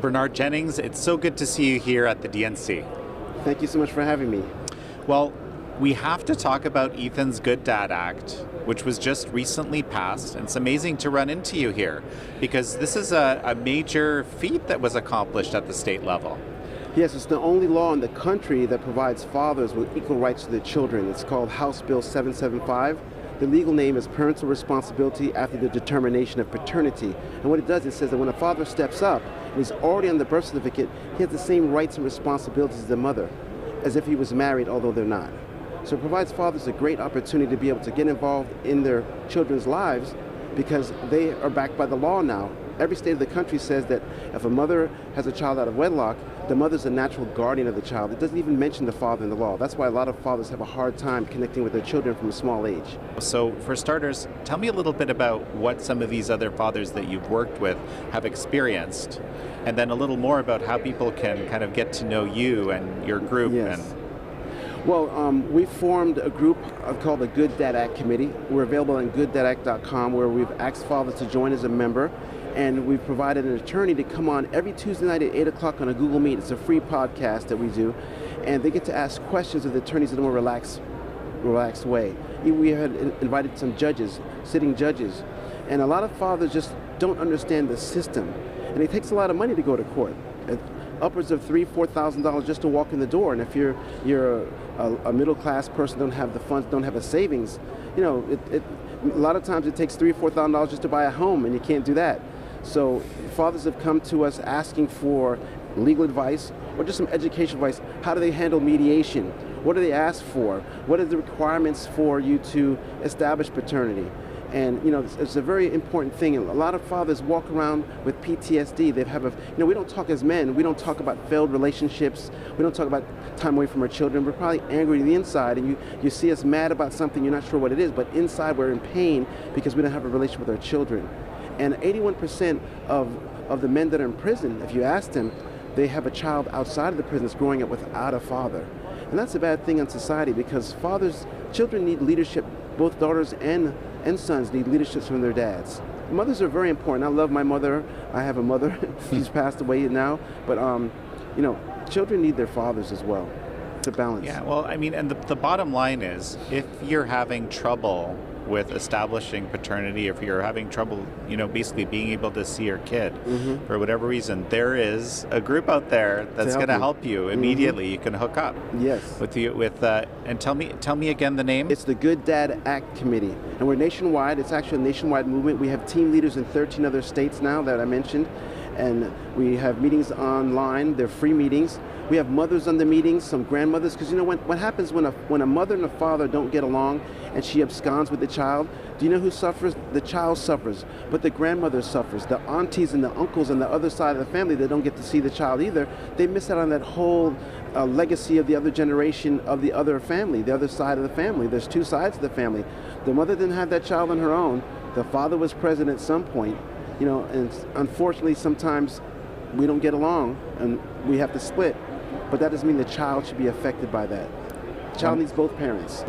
Bernard Jennings, it's so good to see you here at the DNC. Thank you so much for having me. Well, we have to talk about Ethan's Good Dad Act, which was just recently passed, and it's amazing to run into you here because this is a major feat that was accomplished at the state level. Yes, it's the only law in the country that provides fathers with equal rights to their children. It's called House Bill 775. The legal name is Parental Responsibility After the Determination of Paternity. And what it does, it says that when a father steps up and he's already on the birth certificate, he has the same rights and responsibilities as the mother, as if he was married, although they're not. So it provides fathers a great opportunity to be able to get involved in their children's lives because they are backed by the law now. Every state of the country says that if a mother has a child out of wedlock, the mother's a natural guardian of the child. It doesn't even mention the father in the law. That's why a lot of fathers have a hard time connecting with their children from a small age. So for starters, tell me a little bit about what some of these other fathers that you've worked with have experienced, and then a little more about how people can kind of get to know you and your group. Yes. Well, we formed a group called the Good Dad Act Committee. We're available on gooddadact.com, where we've asked fathers to join as a member, and we've provided an attorney to come on every Tuesday night at 8 o'clock on a Google Meet. It's a free podcast that we do, and they get to ask questions of the attorneys in a more relaxed way. We had invited some judges, sitting judges, and a lot of fathers just don't understand the system, and it takes a lot of money to go to court. Upwards of $3,000-$4,000 just to walk in the door. And if you're a middle-class person, don't have the funds, don't have a savings, you know, a lot of times it takes $3,000-$4,000 just to buy a home, and you can't do that. So fathers have come to us asking for legal advice or just some educational advice. How do they handle mediation? What do they ask for? What are the requirements for you to establish paternity? And you know, it's a very important thing. And a lot of fathers walk around with PTSD. They have we don't talk as men. We don't talk about failed relationships. We don't talk about time away from our children. We're probably angry to the inside, and you see us mad about something. You're not sure what it is, but inside we're in pain because we don't have a relationship with our children. And 81% of the men that are in prison, if you ask them, they have a child outside of the prison that's growing up without a father. And that's a bad thing in society because children need leadership. Both daughters and sons need leadership from their dads. Mothers are very important. I love my mother. I have a mother. She's passed away now. But, children need their fathers as well to balance. Yeah, well, I mean, and the bottom line is, if you're having trouble with establishing paternity, if you're having trouble, basically being able to see your kid for whatever reason, there is a group out there that's going to help you immediately. You can hook up. Yes. And tell me again the name. It's the Good Dad Act Committee, and we're nationwide. It's actually a nationwide movement. We have team leaders in 13 other states now that I mentioned, and we have meetings online. They're free meetings. We have mothers on the meetings, some grandmothers, because what happens when a mother and a father don't get along and she absconds with the child? Do you know who suffers? The child suffers, but the grandmother suffers. The aunties and the uncles on the other side of the family that don't get to see the child either, they miss out on that whole legacy of the other generation of the other family, the other side of the family. There's two sides of the family. The mother didn't have that child on her own. The father was present at some point, and unfortunately sometimes we don't get along and we have to split. But that doesn't mean the child should be affected by that. The child needs both parents.